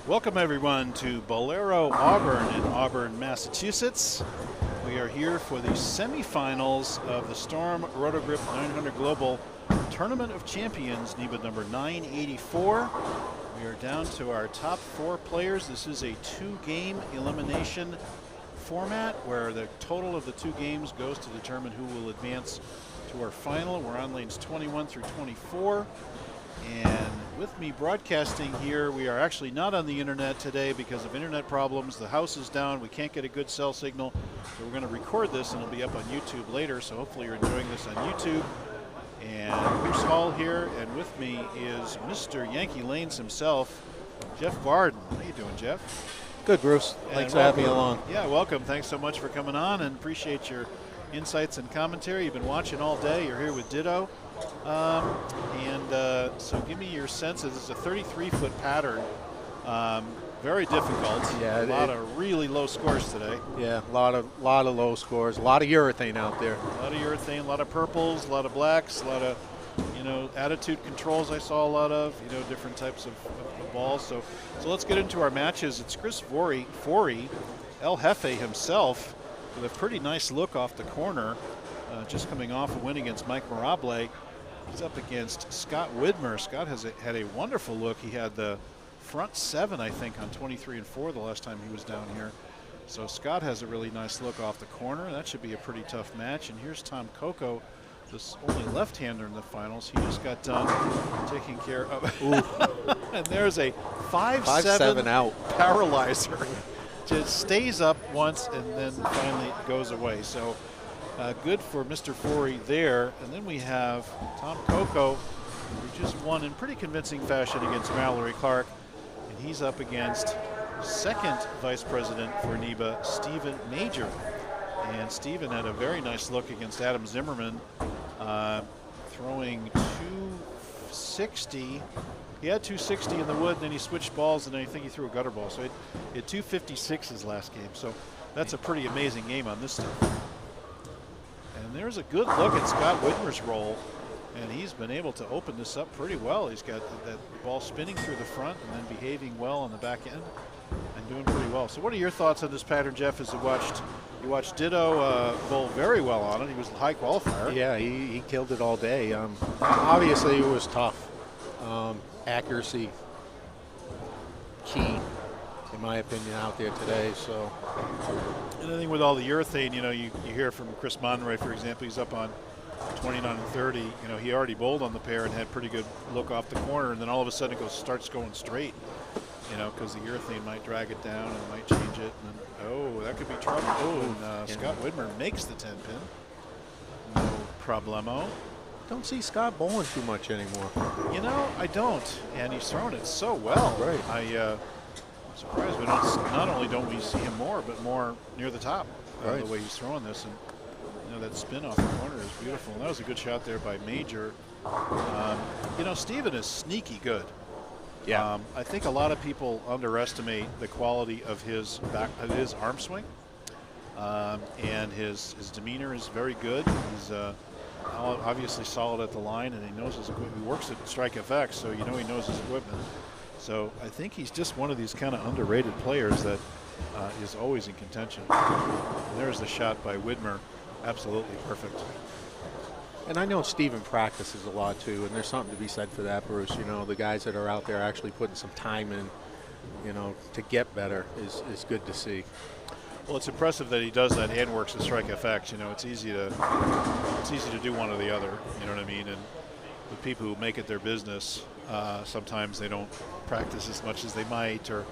Welcome everyone to Bowlero Auburn in Auburn, Massachusetts. We are here for the semifinals of the Storm Roto Grip 900 Global Tournament of Champions, NEBA number 984. We are down to our top 4 players. This is a 2-game elimination format where the total of the 2 games goes to determine who will advance to our final. We're on lanes 21 through 24. And with me broadcasting here, we are actually not on the internet today because of internet problems. The house is down. We can't get a good cell signal. So we're going to record this and it'll be up on YouTube later. So hopefully you're enjoying this on YouTube. And Bruce Hall here, and with me is Mr. Yankee Lanes himself, Jeff Varden. How you doing, Jeff? Good, Bruce. Thanks for having me along. Yeah, welcome. Thanks so much for coming on, and appreciate your insights and commentary. You've been watching all day. You're here with Ditto. So give me your sense. This is a 33-foot pattern. Very difficult. Yeah, a lot of really low scores today. Yeah, a lot of low scores. A lot of urethane out there. A lot of urethane, a lot of purples, a lot of blacks, a lot of, attitude controls I saw a lot of, different types of balls. So let's get into our matches. It's Chris Forey, El Jefe himself, with a pretty nice look off the corner, just coming off a win against Mike Mirable. He's up against Scott Widmer. Scott had a wonderful look. He had the front 7, I think, on 23 and 4 the last time he was down here. So Scott has a really nice look off the corner. That should be a pretty tough match. And here's Tom Coco, this only left-hander in the finals. He just got done taking care of. And there's a 5-7 out paralyzer. Just stays up once and then finally goes away. So good for Mr. Forey there. And then we have Tom Coco, who just won in pretty convincing fashion against Mallory Clark. And he's up against second vice president for NEBA, Stephen Major. And Stephen had a very nice look against Adam Zimmerman, throwing 260. He had 260 in the wood, and then he switched balls, and then I think he threw a gutter ball. So he had 256 his last game. So that's a pretty amazing game on this stuff. And there's a good look at Scott Widmer's roll, and he's been able to open this up pretty well. He's got that ball spinning through the front and then behaving well on the back end and doing pretty well. So what are your thoughts on this pattern, Jeff, as you watched Ditto bowl very well on it? He was a high qualifier. Yeah, he killed it all day. Obviously, it was tough. Accuracy key, in my opinion, out there today. So, and I think with all the urethane, you hear from Chris Monroy, for example, he's up on 29 and 30. He already bowled on the pair and had pretty good look off the corner, and then all of a sudden it starts going straight. Because the urethane might drag it down and might change it. And then, that could be trouble. And Scott Widmer makes the 10-pin. No problemo. Don't see Scott bowling too much anymore. I don't. And he's thrown it so well. Right. I'm surprised not only don't we see him more, but more near the top. Right. The way he's throwing this. And that spin off the corner is beautiful. And that was a good shot there by Major. Stephen is sneaky good. Yeah. I think a lot of people underestimate the quality of his arm swing, and his demeanor is very good. He's obviously solid at the line, and he knows his equipment. He works at Strike FX, so he knows his equipment. So I think he's just one of these kind of underrated players that is always in contention. And there's the shot by Widmer, absolutely perfect. And I know Stephen practices a lot too, and there's something to be said for that, Bruce. The guys that are out there actually putting some time in, to get better is good to see. Well, it's impressive that he does that and works at Strike FX. It's easy to do one or the other. You know what I mean? And with people who make it their business, sometimes they don't practice as much as they might. Or,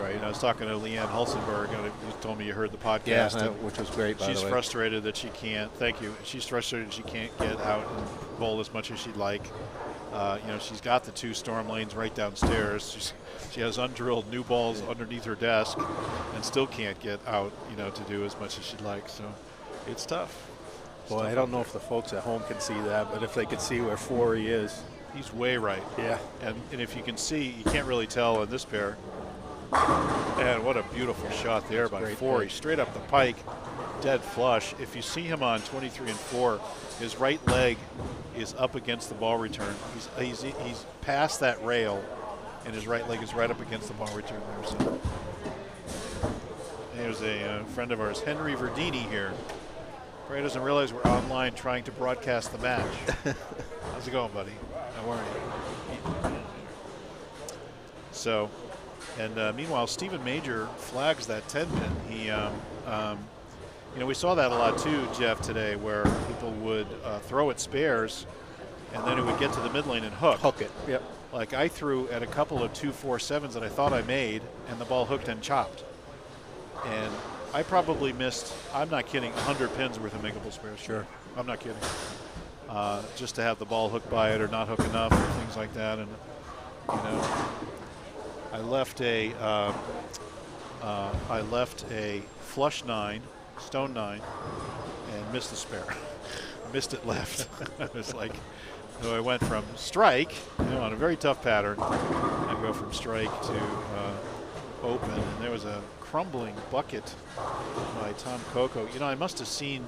right. I was talking to Leanne Hulsenberg, and you told me you heard the podcast. Yeah, which was great, by the way. She's frustrated that she can't. Thank you. She's frustrated she can't get out and bowl as much as she'd like. She's got the 2 storm lanes right downstairs. She has undrilled new balls underneath her desk, and still can't get out, to do as much as she'd like. So it's tough. Well, I don't know if the folks at home can see that, but if they could see where Forey is. He's way right. Yeah. And if you can see, you can't really tell in this pair. And what a beautiful shot there by Forey. Straight up the pike, dead flush. If you see him on 23 and 4, his right leg is up against the ball return. He's past that rail, and his right leg is right up against the ball return there. So there's a friend of ours, Henry Verdini here. Probably doesn't realize we're online trying to broadcast the match. How's it going, buddy? How are you? So, and meanwhile, Stephen Major flags that 10 pin. He, you know, we saw that a lot too, Jeff, today, where people would throw at spares, and then it would get to the mid lane and hook. Hook it. Yep. Like I threw at a couple of 2-4-7s that I thought I made, and the ball hooked and chopped. And I probably missed, I'm not kidding, 100 pins worth of makeable spares. Sure. I'm not kidding. Just to have the ball hooked by it or not hook enough or things like that. And, you know, I left a flush 9, stone 9, and missed the spare. Missed it left. I was like, so I went from strike, you know, on a very tough pattern. I go from strike to open, and there was a crumbling bucket by Tom Coco. You know, I must have seen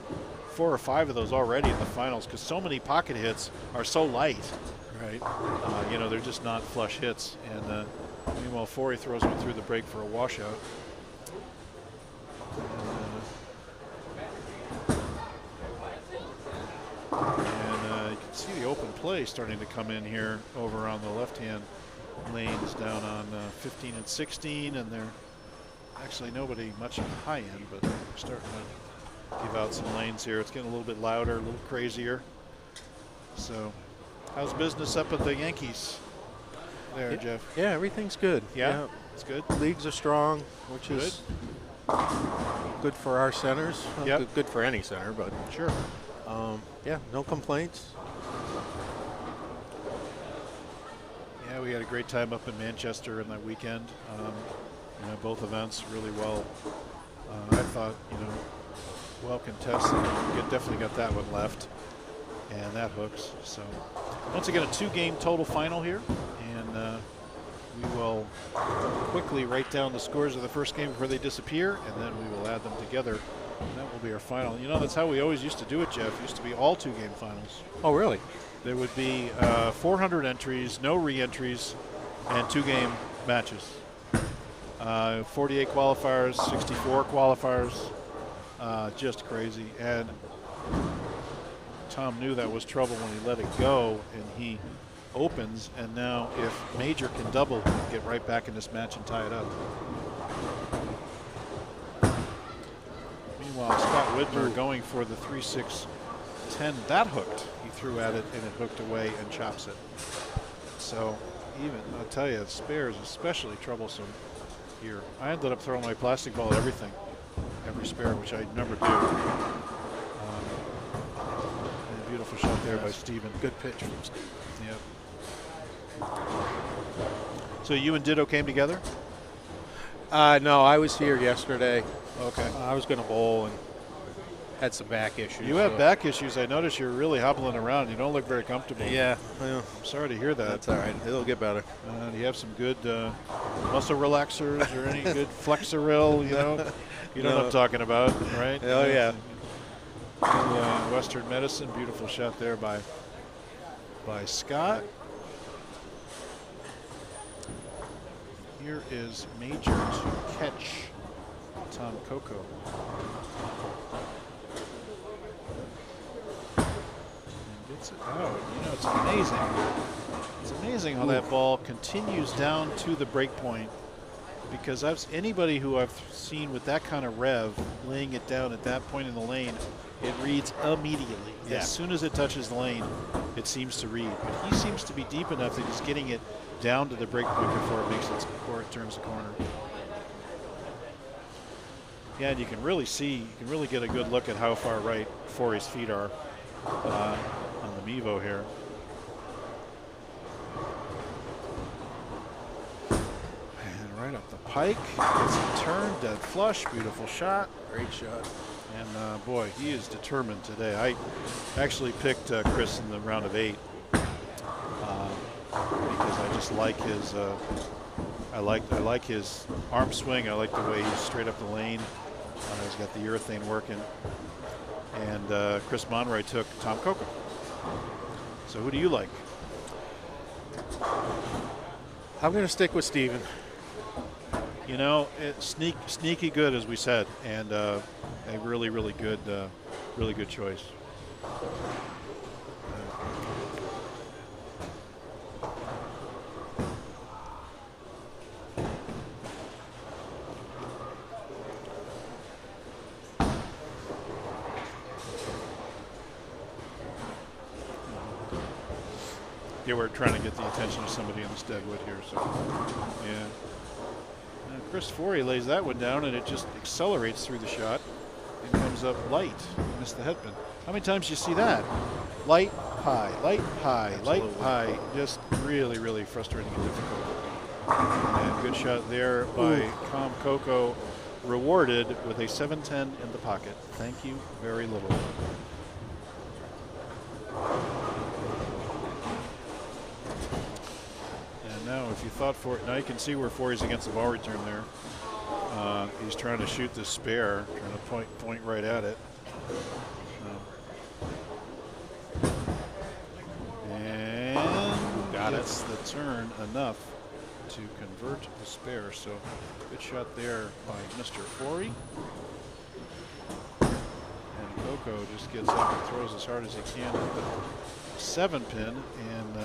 4 or 5 of those already in the finals because so many pocket hits are so light. Right. You know, they're just not flush hits. And meanwhile, Forey throws one through the break for a washout. And you can see the open play starting to come in here over on the left-hand lanes down on 15 and 16, and they're actually nobody much on the high end, but they're starting to give out some lanes here. It's getting a little bit louder, a little crazier. So, how's business up at the Yankees there, Jeff? Yeah, everything's good. Yeah, it's good. Leagues are strong, which is good for our centers. Well, good for any center, but sure. Yeah, no complaints. Yeah, we had a great time up in Manchester in that weekend. You know, both events really well. I thought, you know, well contested. We definitely got that one left, and that hooks. So once again, a 2-game total final here, and we will quickly write down the scores of the first game before they disappear, and then we will add them together. And that will be our final. You know, that's how we always used to do it, Jeff. It used to be all 2-game finals. Oh, really? There would be 400 entries, no re-entries, and 2-game matches. 48 qualifiers, 64 qualifiers, just crazy. And Tom knew that was trouble when he let it go, and he opens, and now if Major can double, he can get right back in this match and tie it up. Meanwhile, Scott Widmer going for the 3-6-10. That hooked. He threw at it, and it hooked away and chops it. So even, I'll tell you, spares especially troublesome here. I ended up throwing my plastic ball at everything, every spare, which I never do. And a beautiful shot there by Steven. Good pitch from Steven. Yep. So you and Ditto came together? No, I was here yesterday. Okay. I was going to bowl and had some back issues. You have back issues. I noticed you're really hobbling around. You don't look very comfortable. Yeah. Well, I'm sorry to hear that. That's all right. It'll get better. Do you have some good muscle relaxers or any good Flexeril, you know? You know what I'm talking about, right? Oh, yeah. Western Medicine. Beautiful shot there by Scott. Here is Major to catch Tom Coco. And gets it out. You know, it's amazing. It's amazing how that ball continues down to the break point, because anybody who I've seen with that kind of rev laying it down at that point in the lane, it reads immediately. Yeah. As soon as it touches the lane, it seems to read. But he seems to be deep enough that he's getting it down to the break point before it turns the corner. Yeah, and you can really see, you can really get a good look at how far right Forey's feet are on the MEVO here. And right up the pike, gets a turn, dead flush, beautiful shot. Great shot. And boy, he is determined today. I actually picked Chris in the round of 8 because I just like his. I like his arm swing. I like the way he's straight up the lane. He's got the urethane working. And Chris Monroy took Tom Coco. So who do you like? I'm going to stick with Steven. You know, sneaky good, as we said, and a really good choice. Yeah, we're trying to get the attention of somebody in this deadwood here, so yeah. Now Chris Forey lays that one down, and it just accelerates through the shot and comes up light. Missed the headpin. How many times do you see that? Light, high, light, high, light, high. Just really frustrating and difficult. And good shot there by Com Coco, rewarded with a 710 in the pocket. Thank you very little. Now, if you thought now you can see where Forey's against the ball return there. He's trying to shoot the spare, trying to point right at it. And gets the turn enough to convert the spare. So good shot there by Mr. Forey. And Coco just gets up and throws as hard as he can at the 7-pin and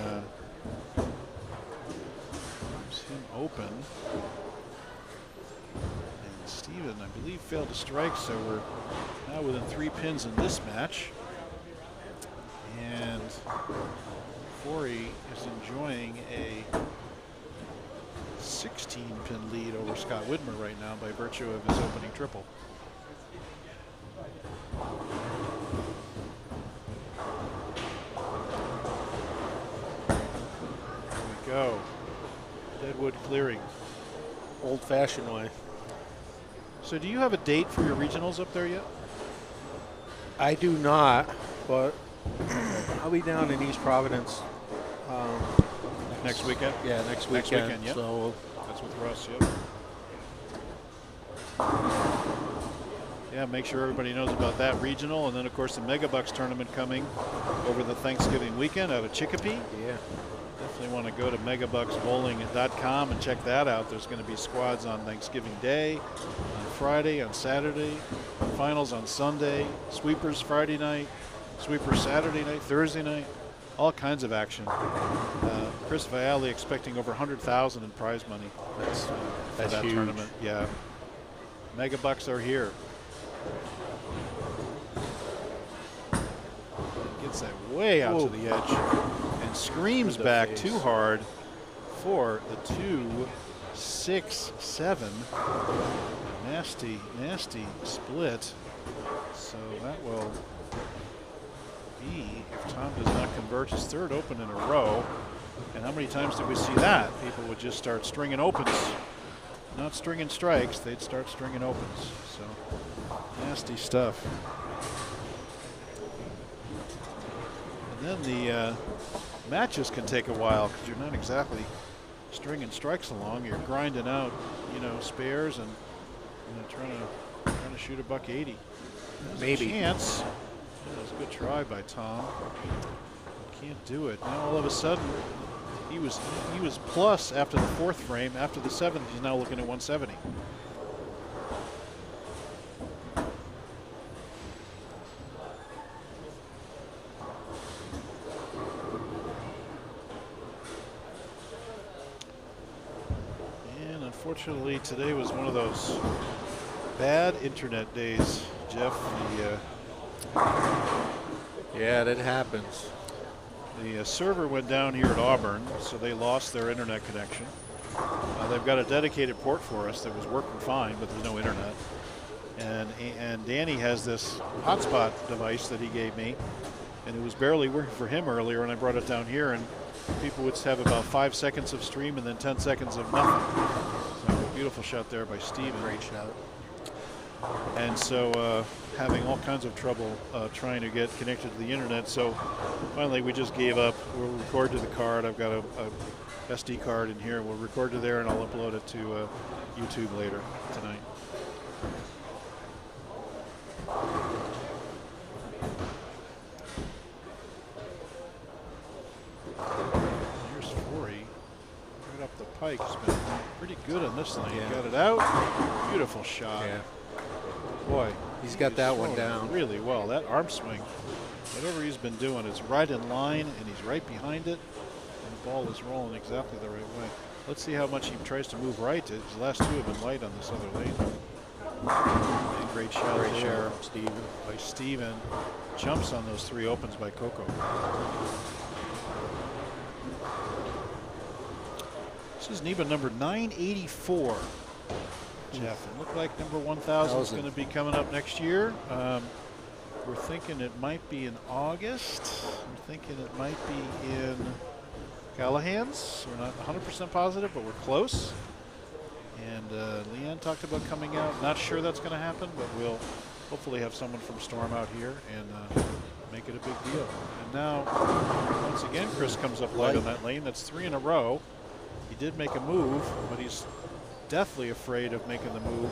him open, and Steven, I believe, failed to strike, so we're now within 3 pins in this match, and Forey is enjoying a 16-pin lead over Scott Widmer right now by virtue of his opening triple. Here we go. Deadwood clearing. Old-fashioned way. So do you have a date for your regionals up there yet? I do not, but I'll be down in East Providence. Next weekend? Yeah, next weekend. Next weekend, yep. So that's with Russ, yep. Yeah, make sure everybody knows about that regional. And then, of course, the Megabucks tournament coming over the Thanksgiving weekend out of Chicopee. Yeah. Definitely want to go to megabucksbowling.com and check that out. There's going to be squads on Thanksgiving Day, on Friday, on Saturday, finals on Sunday, sweepers Friday night, sweepers Saturday night, Thursday night, all kinds of action. Chris Vialli expecting over 100,000 in prize money. That's for that huge. tournament. Yeah, Megabucks are here. Gets that way out to the edge. Screams back face. too hard for the 2-6-7. Nasty split. So that will be, if Tom does not convert his third open in a row. And how many times did we see that? People would just start stringing opens. Not stringing strikes, they'd start stringing opens. So nasty stuff. And then the matches can take a while because you're not exactly stringing strikes along. You're grinding out, spares and trying to shoot a $180. Maybe. A chance. That was a good try by Tom. Can't do it. Now all of a sudden, he was plus after the 4th frame. After the 7th, he's now looking at 170. Unfortunately, today was one of those bad internet days, Jeff. Yeah, that happens. The server went down here at Auburn, so they lost their internet connection. They've got a dedicated port for us that was working fine, but there's no internet. And Danny has this hotspot device that he gave me, and it was barely working for him earlier, and I brought it down here, and people would have about 5 seconds of stream and then 10 seconds of nothing. So beautiful shot there by Steve. Great shot. And so having all kinds of trouble trying to get connected to the internet. So finally we just gave up. We'll record to the card. I've got a SD card in here. We'll record to there and I'll upload it to YouTube later tonight. Here's Forey right up the pike. He's been pretty good on this lane. Got it out. Beautiful shot. Yeah. Boy, He's got that one down really well. That arm swing, whatever he's been doing, is right in line, and he's right behind it. And the ball is rolling exactly the right way. Let's see how much he tries to move right. His last two have been light on this other lane. And great shot there by Steven. Jumps on those three opens by Coco. This is NEBA number 984. Jeff, it looked like number 1000 is going to be coming up next year. We're thinking it might be in August. We're thinking it might be in Callahan's. We're not 100% positive, but we're close. And Leanne talked about coming out. Not sure that's going to happen, but we'll hopefully have someone from Storm out here and make it a big deal. And now, once again, Chris comes up light on that lane. That's 3 in a row. He did make a move, but he's deathly afraid of making the move.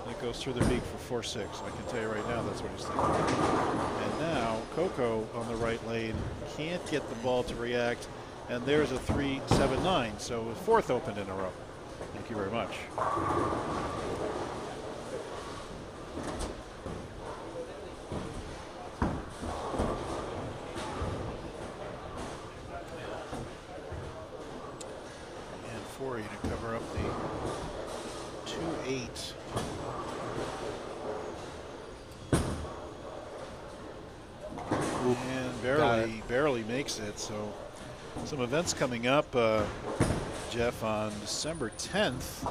And it goes through the beak for 4-6. I can tell you right now that's what he's thinking. And now Coco on the right lane can't get the ball to react. And there's a 3-7-9. So a fourth open in a row. Thank you very much. And Forey to cover up the 2-8. And barely makes it. So some events coming up, Jeff, on December 10th.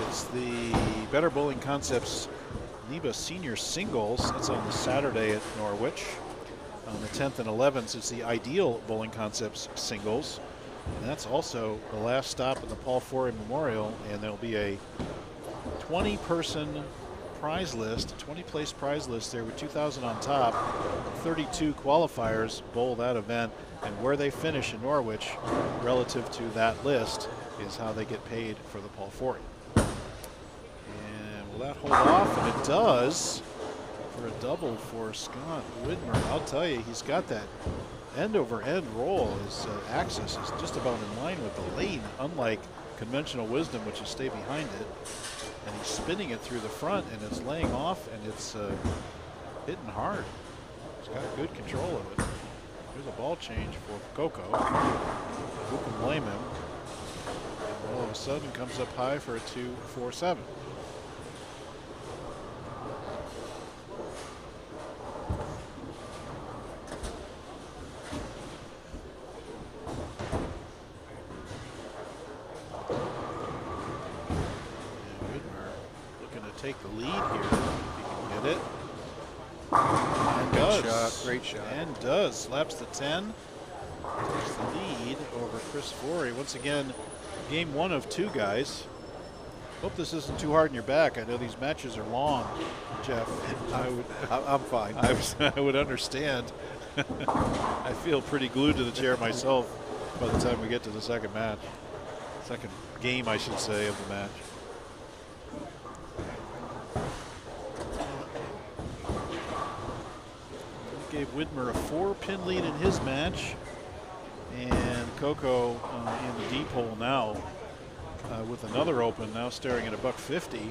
It's the Better Bowling Concepts NEBA Senior Singles. That's on the Saturday at Norwich. On the 10th and 11th, it's the Ideal Bowling Concepts Singles. And that's also the last stop at the Paul Forey Memorial. And there'll be a 20-person prize list, 20-place prize list there with 2,000 on top. 32 qualifiers bowl that event. And where they finish in Norwich relative to that list is how they get paid for the Paul Forey. And will that hold off? And it does for a double for Scott Widmer. I'll tell you, he's got that end-over-end roll. His axis is just about in line with the lane, unlike conventional wisdom, which is stay behind it. And he's spinning it through the front, and it's laying off, and it's hitting hard. He's got good control of it. Here's a ball change for Coco. Who can blame him? And all of a sudden comes up high for a 2-4-7. Take the lead here if he can get it. And does. Great shot. And does. Slaps the 10. Takes the lead over Chris Forey. Once again, game 1 of 2, guys. Hope this isn't too hard on your back. I know these matches are long, Jeff. I'm fine. I would understand. I feel pretty glued to the chair myself by the time we get to the second match. Second game, I should say, of the match. Gave Widmer a 4-pin lead in his match, and Coco in the deep hole now with another open, now staring at a $150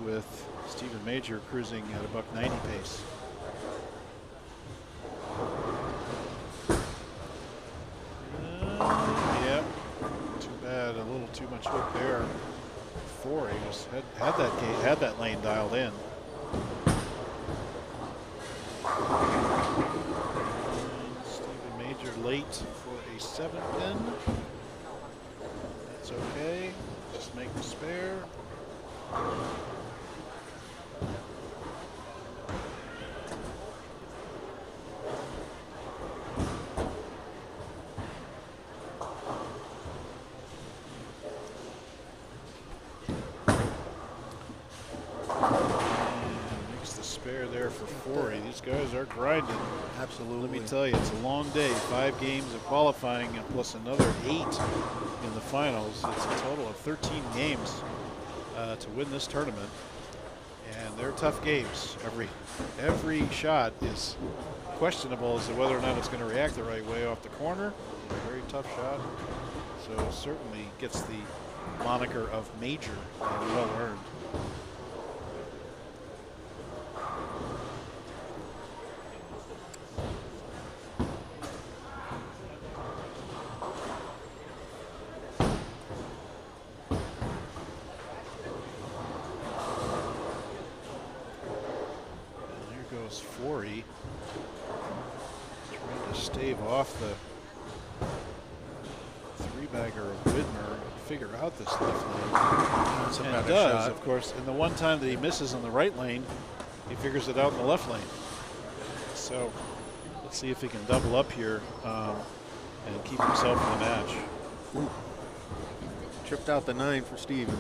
with Stephen Major cruising at a $190 pace. Yep, too bad, a little too much hook there. Forey just had that lane dialed in. Stephen Major late for a 7-pin. That's okay. Just make the spare. There for Forey. These guys are grinding. Absolutely. Let me tell you, it's a long day. 5 games of qualifying and plus another 8 in the finals. It's a total of 13 games to win this tournament. And they're tough games. Every shot is questionable as to whether or not it's going to react the right way off the corner. Very tough shot. So certainly gets the moniker of major, and well earned. Forey trying to stave off the three-bagger of Widmer, figure out this left lane. That's a and better does, shot. of course. And the one time that he misses in the right lane, he figures it out in the left lane. So let's see if he can double up here and keep himself in the match. Ooh. Tripped out the 9 for Steven.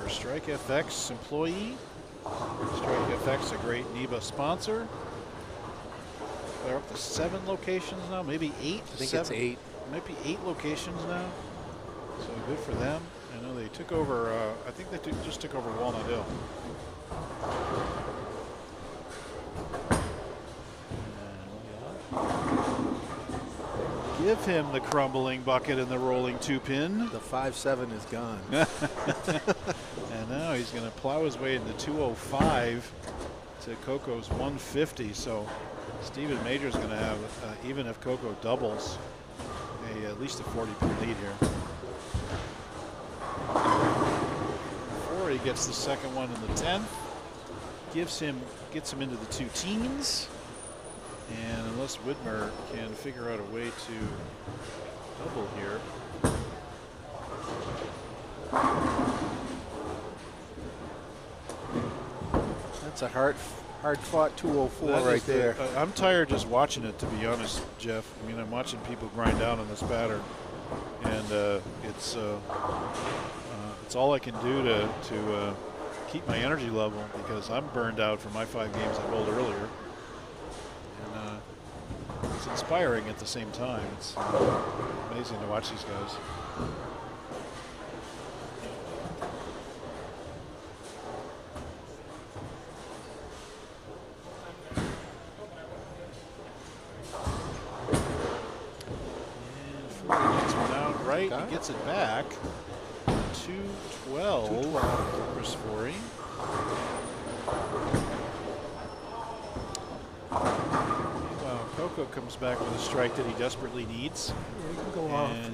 Strike FX employee. Strike FX, a great NEBA sponsor. They're up to 7 locations now, maybe 8. I think it's 8. Might be 8 locations now. So good for them. I know they took over. I think they just took over Walnut Hill. Give him the crumbling bucket and the rolling 2-pin. The 5-7 is gone. And now he's going to plow his way into 205 to Coco's 150. So Stephen Major's going to have, even if Coco doubles, at least a 40-pin lead here. Before he gets the second one in the 10th, gets him into the 2 teens. And unless Widmer can figure out a way to double here. That's a hard-fought 204 right there. I'm tired just watching it, to be honest, Jeff. I mean, I'm watching people grind down on this pattern, and it's all I can do to keep my energy level, because I'm burned out from my 5 games I bowled earlier. And it's inspiring at the same time. It's amazing to watch these guys. He gets it back. 212 Chris Forey. Meanwhile, Coco comes back with a strike that he desperately needs. Yeah, he can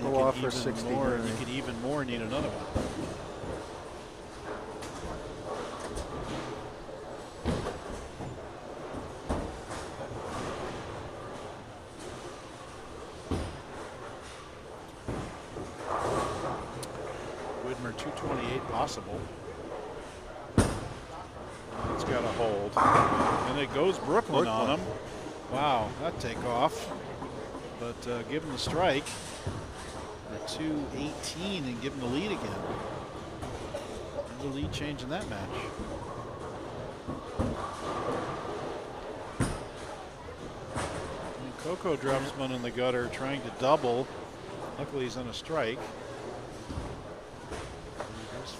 go off for 60 more, and he can even more need another one. Possible. It's got a hold. And it goes Brooklyn on him. Wow, that takeoff. But give him the strike. The 218 and give him the lead again. And the lead change in that match. And Coco drops one in the gutter trying to double. Luckily he's on a strike.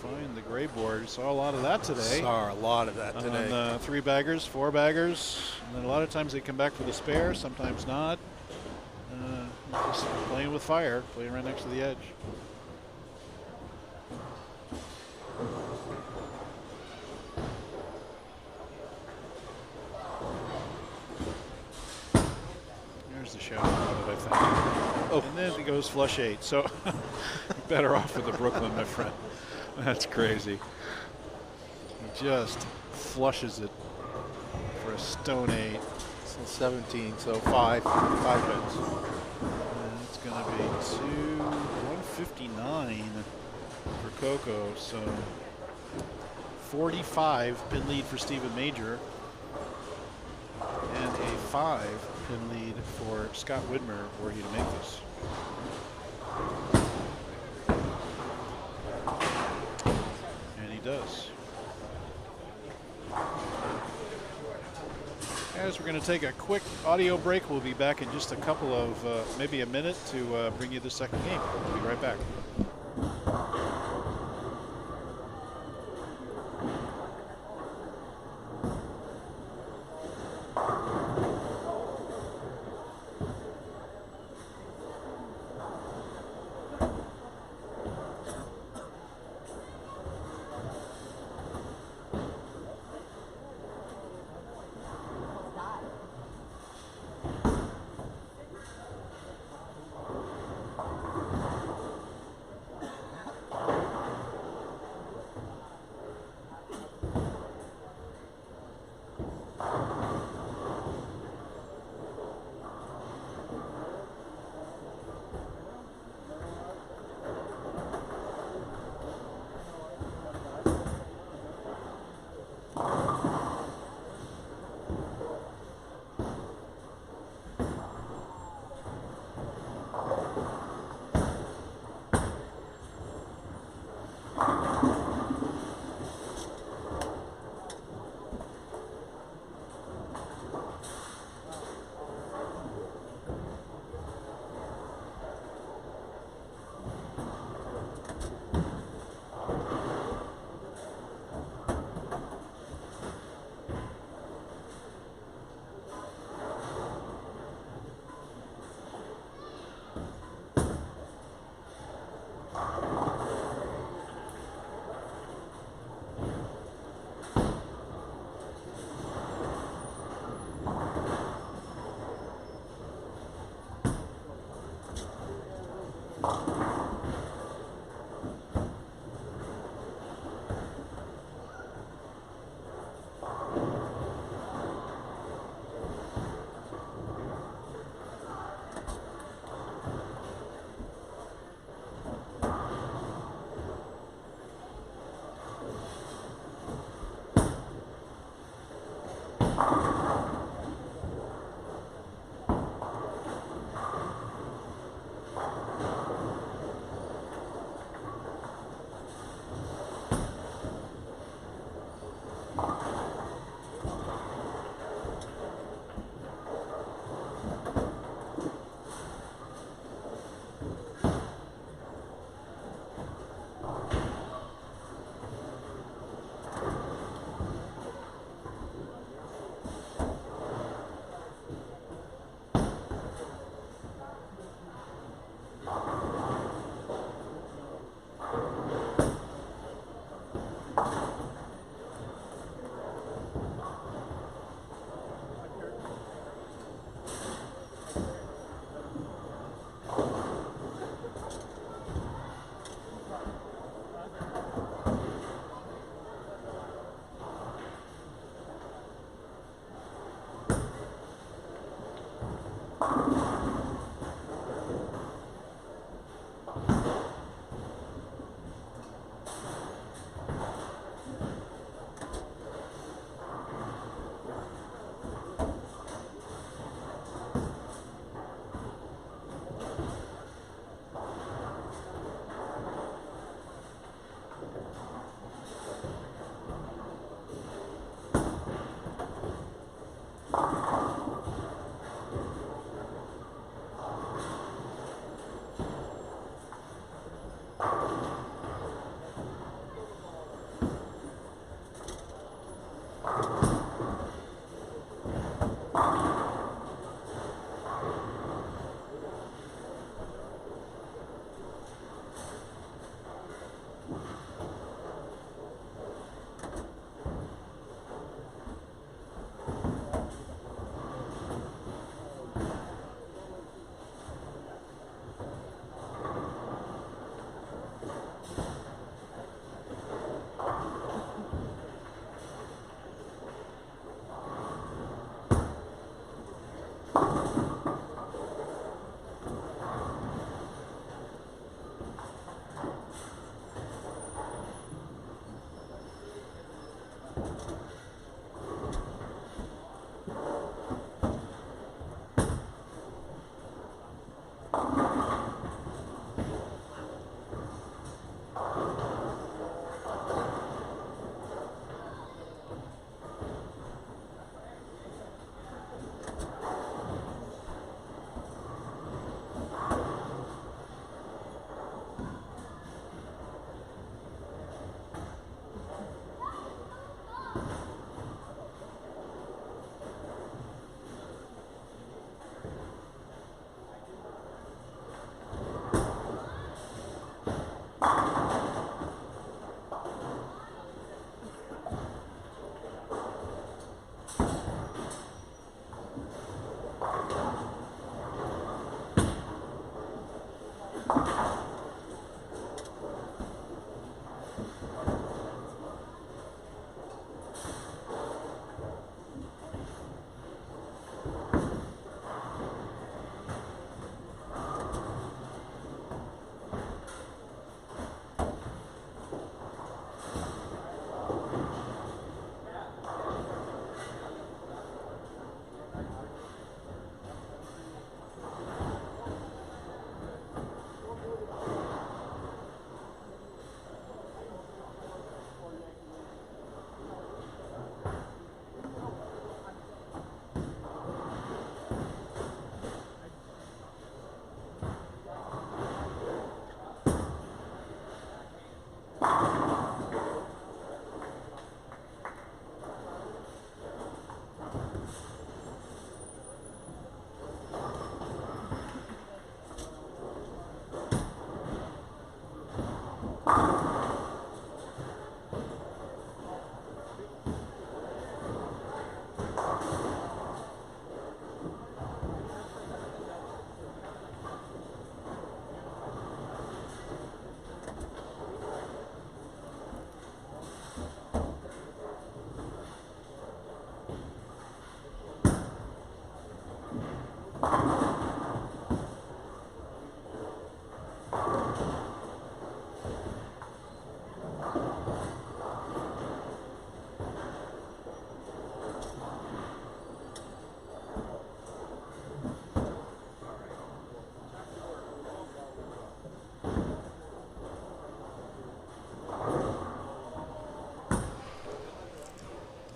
Find the gray board. Saw a lot of that today. Saw a lot of that today. On 3 baggers, 4 baggers, and then a lot of times they come back for the spare, sometimes not. Just playing with fire, playing right next to the edge. There's the shadow of it, I think. Oh, and then it goes flush 8. So better off with the Brooklyn, my friend. That's crazy. He just flushes it for a stone 8. So 17, so 5 pins. And it's going to be 159 for Coco. So 45 pin lead for Stephen Major, and a 5 pin lead for Scott Widmer were he to make this. Does. Guys, we're going to take a quick audio break. We'll be back in just a couple of, maybe a minute to bring you the second game. We'll be right back.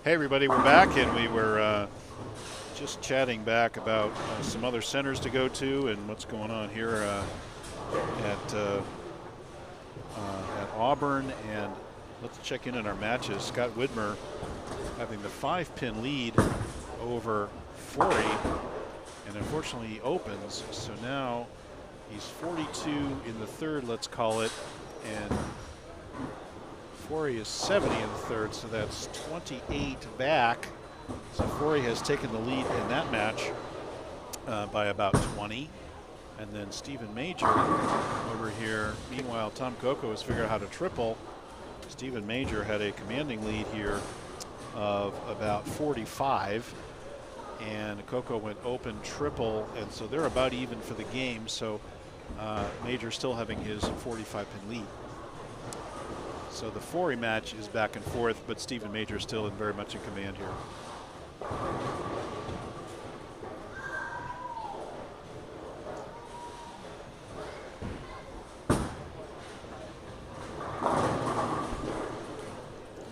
Hey everybody, we're back, and we were just chatting back about some other centers to go to and what's going on here at Auburn. And let's check in on our matches. Scott Widmer having the 5-pin lead over Forey, and unfortunately he opens, so now he's 42 in the third, let's call it, and Forey is 70 in the third, so that's 28 back. So Forey has taken the lead in that match by about 20. And then Stephen Major over here. Meanwhile, Tom Coco has figured out how to triple. Stephen Major had a commanding lead here of about 45. And Coco went open triple, and so they're about even for the game. So Major still having his 45-pin lead. So the Forey match is back and forth, but Stephen Major is still very much in command here.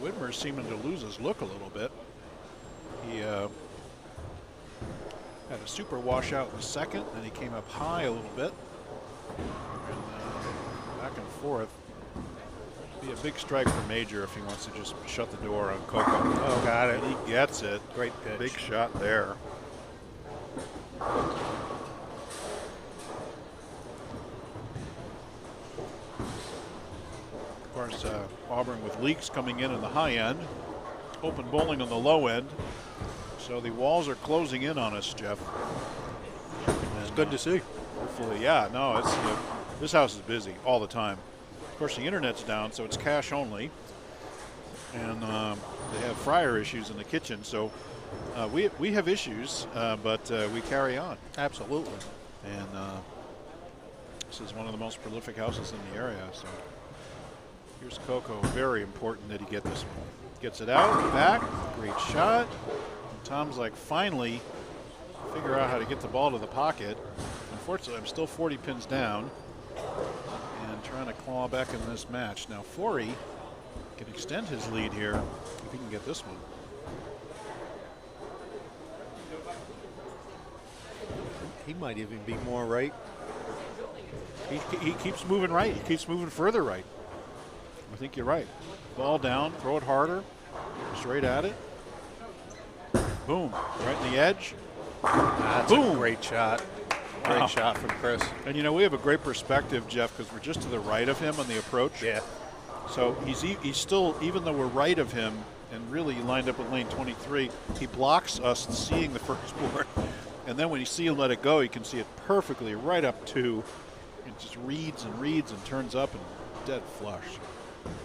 Widmer's seeming to lose his look a little bit. He had a super washout in the second, then he came up high a little bit. And back and forth. Be a big strike for Major if he wants to just shut the door on Coco. Oh, got it. And he gets it. Great pitch. Big shot there. Of course, Auburn with leaks coming in the high end. Open bowling on the low end. So the walls are closing in on us, Jeff. It's good to see. Hopefully, yeah. No, it's this house is busy all the time. Of course, the internet's down, so it's cash only, and they have fryer issues in the kitchen. So we have issues, but we carry on. Absolutely. And this is one of the most prolific houses in the area. So here's Coco. Very important that he get this one. Gets it out, back, great shot. And Tom's like, finally figure out how to get the ball to the pocket. Unfortunately, I'm still 40 pins down. Trying to claw back in this match. Now Forey can extend his lead here if he can get this one. He might even be more right. He keeps moving right. He keeps moving further right. I think you're right. Ball down, throw it harder, straight at it. Boom, right in the edge. That's Boom. a great shot. Great shot from Chris. And you know, we have a great perspective, Jeff, because we're just to the right of him on the approach. Yeah. So he's still, even though we're right of him and really lined up with lane 23, he blocks us seeing the first board. And then when you see him let it go, you can see it perfectly right up to, it just reads and turns up and dead flush.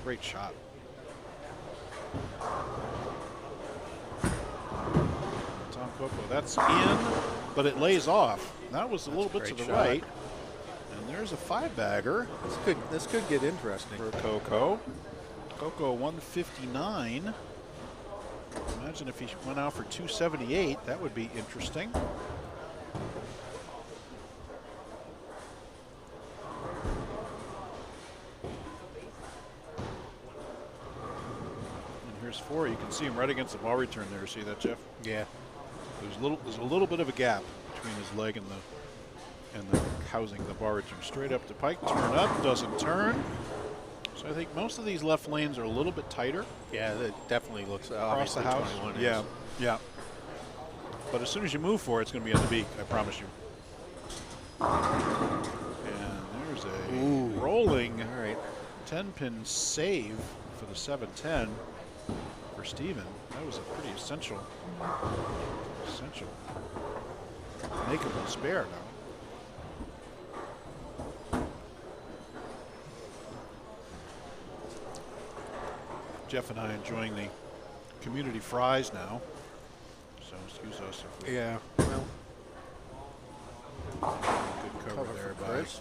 Great shot. Tom Coco, that's in, but it lays off. That was a little bit to the right. And there's a 5-bagger. This could get interesting. For Coco. Coco 159. Imagine if he went out for 278. That would be interesting. And here's 4. You can see him right against the ball return there. See that, Jeff? Yeah. There's a little bit of a gap between his leg and the housing, the bar return. Straight up to Pike, turn up, doesn't turn. So I think most of these left lanes are a little bit tighter. Yeah, it definely looks across the house. Yeah, yeah. But as soon as you move for it, it's going to be on the beak, I promise you. And there's a rolling 10-pin save for the 710 for Steven. That was a pretty essential makeable spare now. Jeff and I enjoying the community fries now, so excuse us if we. Yeah. Well, good cover there by Chris.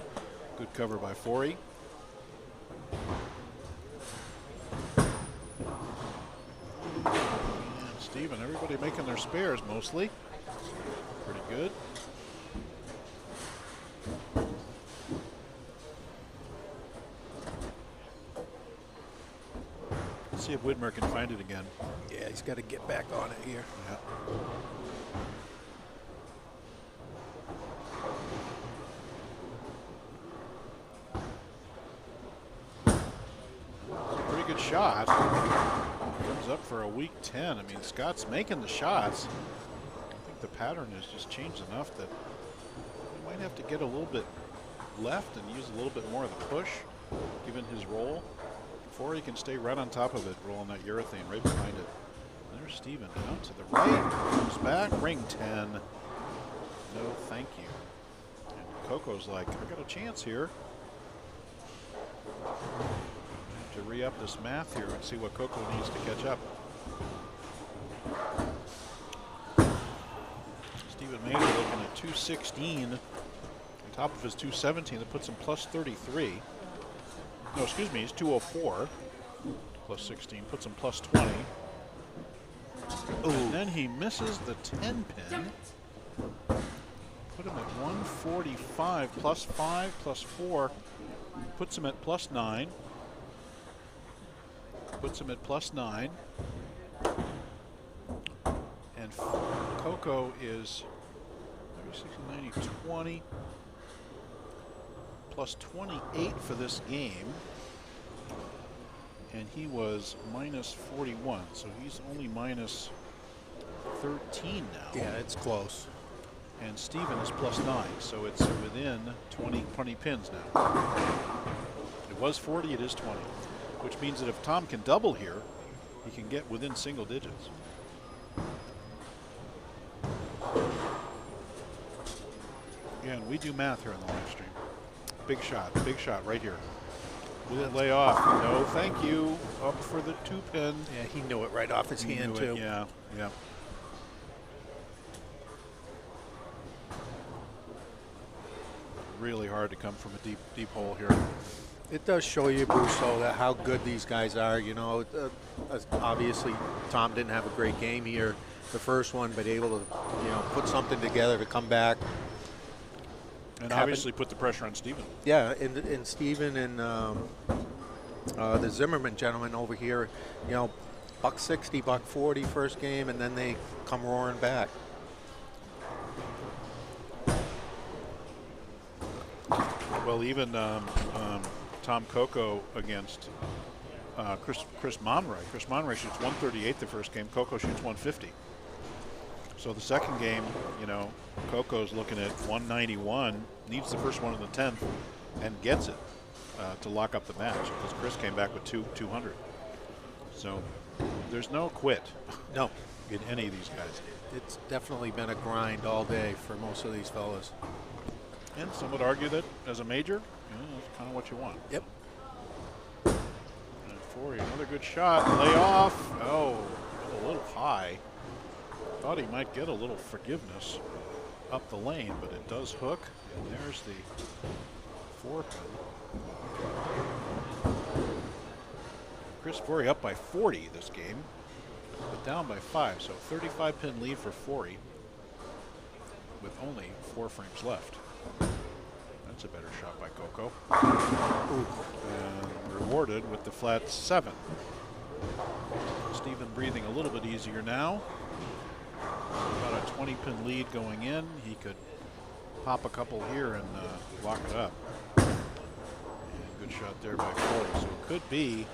Good cover by Forey. And Steven, everybody making their spares mostly. Pretty good. Let's see if Whitmer can find it again. Yeah, he's got to get back on it here. Yeah. It's a pretty good shot. Comes up for a weak 10. I mean, Scott's making the shots. I think the pattern has just changed enough that he might have to get a little bit left and use a little bit more of the push, given his roll, before he can stay right on top of it, rolling that urethane right behind it. There's Steven out to the right, comes back, ring 10. No, thank you. And Coco's like, I got a chance here. I have to re-up this math here and see what Coco needs to catch up. Steven Maynard looking at 216 on top of his 217. That puts him plus 33. No, excuse me, he's 204 plus 16, puts him plus 20. Ooh. And then he misses the 10 pin. Put him at 145 plus 5 plus 4. Puts him at plus 9. Puts him at plus 9. And Coco is 60, 90, 20. Plus 28 for this game. And he was minus 41, so he's only minus 13 now. Yeah, it's close. And Steven is plus 9, so it's within 20 pins now. It was 40, it is 20, which means that if Tom can double here, he can get within single digits. Again, we do math here on the live stream. Big shot right here. Will it lay off? No, thank you. Up for the 2 pin. Yeah, he knew it right off his hand, too. Yeah, yeah. Really hard to come from a deep hole here. It does show you, Bruce, though, that how good these guys are. You know, obviously Tom didn't have a great game here, the first one, but able to, you know, put something together to come back. And obviously put the pressure on Steven. Yeah, and Steven and the Zimmerman gentleman over here, you know, $160, $140 first game, and then they come roaring back. Well, even Tom Coco against Chris Monroy. Chris Monroy shoots 138 the first game. Coco shoots 150. So the second game, you know, Coco's looking at 191, needs the first one in the 10th, and gets it to lock up the match because Chris came back with 200. So there's no quit. No. In any of these guys. It's definitely been a grind all day for most of these fellas. And some would argue that as a major, you know, that's kind of what you want. Yep. And 40, another good shot. Lay off. Oh, a little high. Thought he might get a little forgiveness up the lane, but it does hook. And there's the 4 pin. Chris Forey up by 40 this game, but down by 5. So 35 pin lead for Forey with only 4 frames left. That's a better shot by Coco. And rewarded with the flat 7. Steven breathing a little bit easier now. About a 20 pin lead going in. He could pop a couple here and lock it up. And good shot there by Forey. So it could be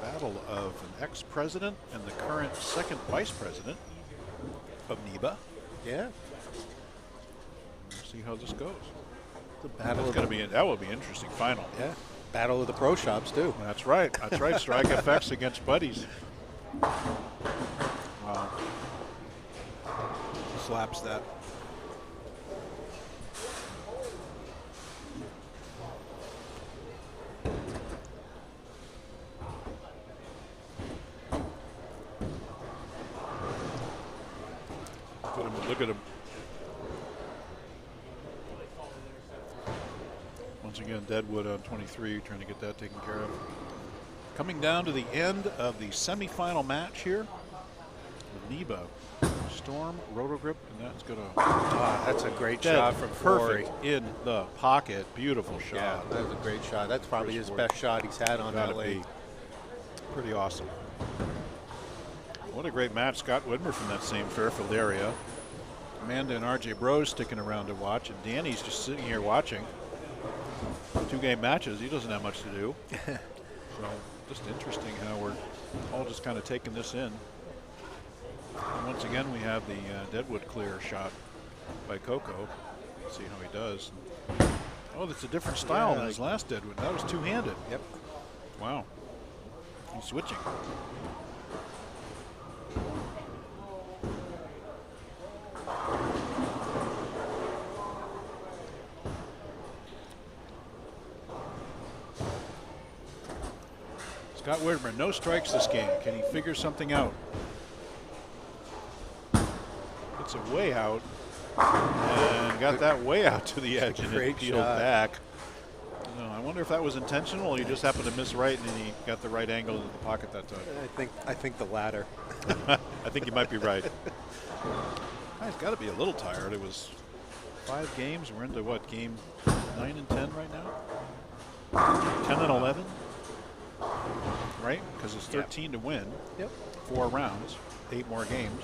a battle of an ex-president and the current second vice president of NEBA. Yeah. We'll see how this goes. The battle That's going to be that will be an interesting final. Yeah. Battle of the pro shops too. That's right. That's right. Strike FX against Buddies. Wow. Slaps that. Look at him. Once again, Deadwood on 23, trying to get that taken care of. Coming down to the end of the semifinal match here. NEBA, Storm, Roto Grip, and that's going to. That's a great shot from Forey. Perfect in the pocket. Beautiful shot. Yeah, that was a great shot. That's probably his best shot he's had on that lane. Pretty awesome. What a great match. Scott Widmer from that same Fairfield area. Amanda and RJ Bros sticking around to watch, and Danny's just sitting here watching. 2-game matches. He doesn't have much to do. So just interesting how we're all just kind of taking this in. And once again, we have the Deadwood clear shot by Coco. Let's see how he does. Oh, that's a different style than his last Deadwood. That was two-handed. Yep. Wow. He's switching. Scott Widmer, no strikes this game. Can he figure something out? Gets it way out. And got that way out to the edge and it peeled back. I wonder if that was intentional or he just happened to miss right and then he got the right angle into the pocket that time. I think the latter. I think you might be right. Guy's got to be a little tired. It was 5 games. We're into what, game 9 and 10 right now? 10 and 11? Right? Because it's 13 to win. Yep. 4 rounds, 8 more games.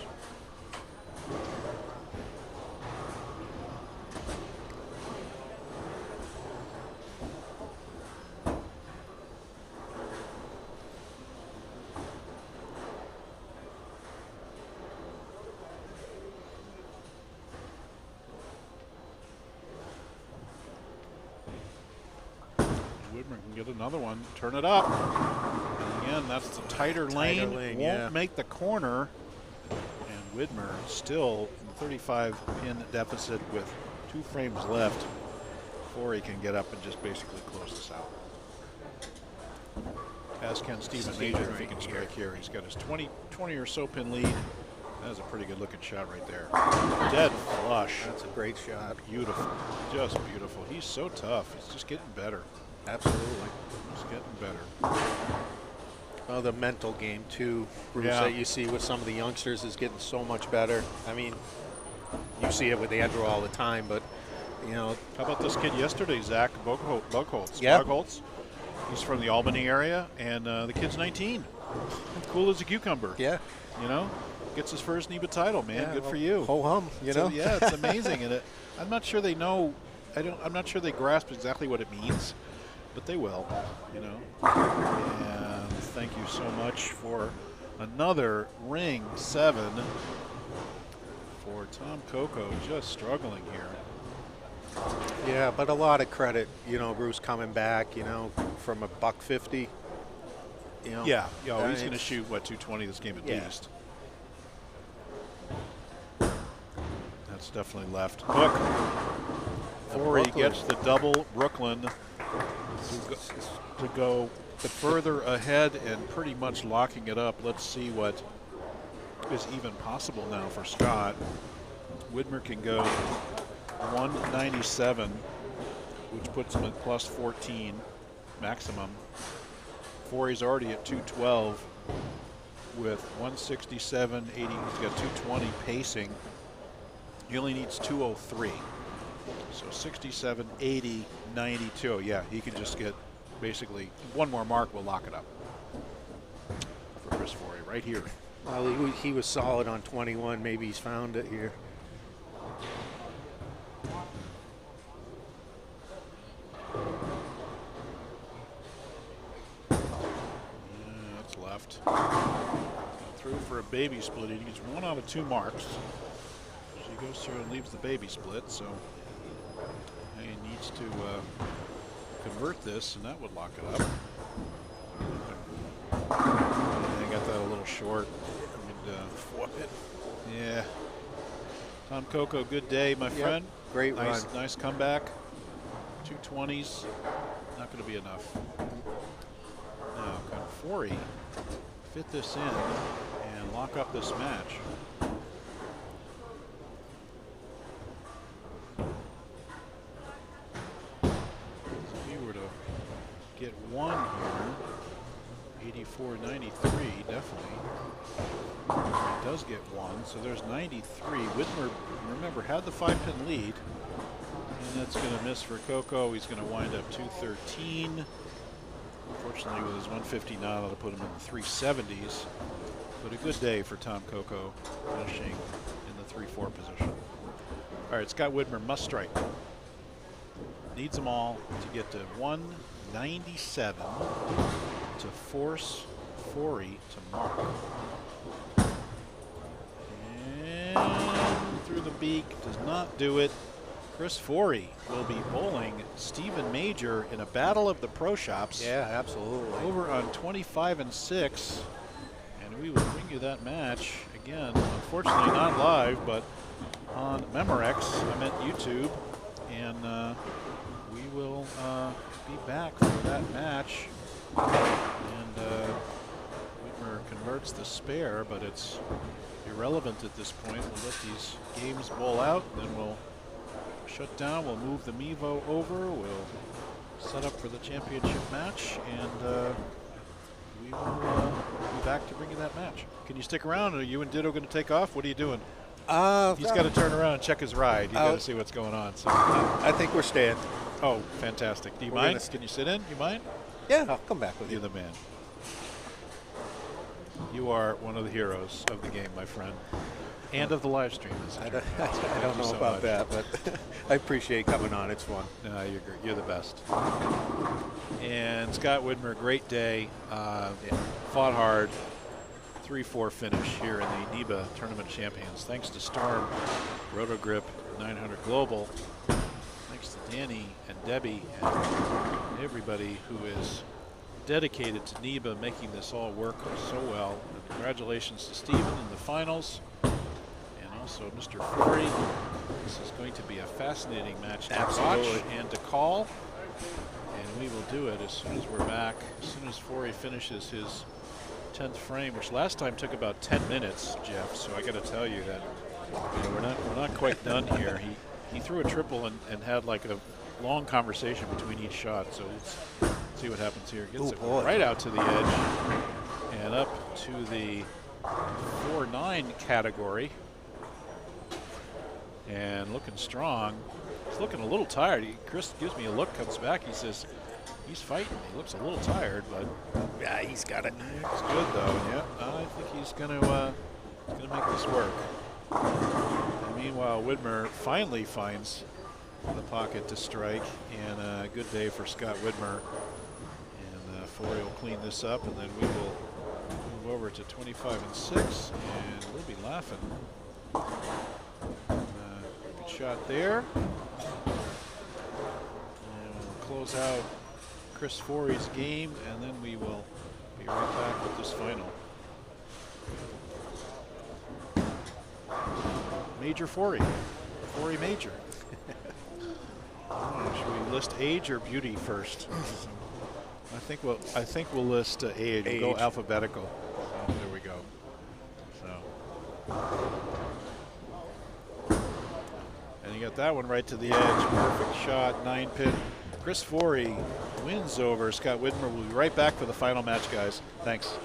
Get another one, turn it up. And again, that's the tighter lane. Won't make the corner. And Widmer still in 35-pin deficit with 2 frames left before he can get up and just basically close this out. As can Stephen Major if he can strike here. He's got his 20 or so pin lead. That is a pretty good looking shot right there. Dead flush. That's a great shot. Beautiful, just beautiful. He's so tough. He's just getting better. Absolutely. It's getting better. Well, the mental game, too, Bruce, that you see with some of the youngsters is getting so much better. I mean, you see it with Andrew all the time, but, you know. How about this kid yesterday, Zach Bugholtz? Yeah. Bugholtz. He's from the Albany area, and the kid's 19. Cool as a cucumber. Yeah. You know, gets his first NEBA title, man. Yeah, good for you. Ho-hum, you know. Yeah, it's amazing. And I'm not sure they know. I'm not sure they grasp exactly what it means. But they will, you know. And thank you so much for another ring 7 for Tom Coco, just struggling here. Yeah, but a lot of credit, you know, Bruce coming back, you know, from a $150. You know, yeah, he's going to shoot what 220 this game at least. That's definitely left. Hook. Before he gets the double, Brooklyn to go further ahead and pretty much locking it up. Let's see what is even possible now for Scott. Widmer can go 197, which puts him at plus 14 maximum. Forey's already at 212 with 167, 80. He's got 220 pacing. He only needs 203. So 67, 80, 92. Yeah, he can just get basically one more mark will lock it up for Chris Forey right here. Well, he was solid on 21. Maybe he's found it here. Yeah, that's left. Through for a baby split. He gets 1 out of 2 marks. She goes through and leaves the baby split, so he needs to convert this, and that would lock it up. I got that a little short. Yeah. Tom Coco, good day, my friend. Great nice, run. Nice comeback. 220s, not going to be enough. Now, can Forey fit this in and lock up this match? Get 1 here, 84-93, definitely. He does get 1, so there's 93. Widmer, remember, had the 5-pin lead, and that's going to miss for Coco. He's going to wind up 213. Unfortunately, Unfortunately, with his 159, that'll put him in the 370s. But a good day for Tom Coco, finishing in the 3-4 position. All right, Scott Widmer must strike. Needs them all to get to 197 to force Forey to mark. And through the beak, does not do it. Chris Forey will be bowling Stephen Major in a battle of the pro shops. Yeah, absolutely. Over on 25 and 6. And we will bring you that match again. Unfortunately, not live, but on Memorex. I meant YouTube. And we will be back for that match. And Whitmer converts the spare, but it's irrelevant at this point. We'll let these games bowl out, and then we'll shut down. We'll move the MEVO over. We'll set up for the championship match, and we will be back to bring you that match. Can you stick around? Are you and Ditto going to take off? What are you doing? He's got to turn around and check his ride. He's got to see what's going on. So I think we're staying. Oh, fantastic. Do you mind? Can you sit in? You mind? Yeah, I'll come back with you. You're the man. You are one of the heroes of the game, my friend. And of the live stream. I don't know about that, but I appreciate coming on. It's fun. No, you're great. You're the best. And Scott Widmer, great day. Fought hard. 3-4 finish here in the NEBA Tournament Champions. Thanks to Storm, Roto Grip, 900 Global. Thanks to Danny and Debbie and everybody who is dedicated to NEBA, making this all work so well. And congratulations to Stephen in the finals. Also, Mr. Forey. This is going to be a fascinating match to watch and to call. And we will do it as soon as we're back. As soon as Forey finishes his 10th frame, which last time took about 10 minutes, Jeff. So I got to tell you that we're not quite done here. He threw a triple and had like a long conversation between each shot. So let's see what happens here. Gets it right out to the edge and up to the 4-9 category. And looking strong. He's looking a little tired. Chris gives me a look, comes back. He says he's fighting. He looks a little tired, but yeah, he's got it. It's good though. Yeah, I think he's gonna make this work. And meanwhile, Widmer finally finds the pocket to strike, and a good day for Scott Widmer. And Forey will clean this up, and then we will move over to 25 and 6, and we'll be laughing. Shot there. And we'll close out Chris Forey's game, and then we will be right back with this final. Major Forey. Forey Major. Should we list age or beauty first? I think we'll list age. We'll go alphabetical. So there we go. So. And you got that one right to the edge. Perfect shot, 9-pin. Chris Forey wins over Scott Widmer. We'll be right back for the final match, guys. Thanks.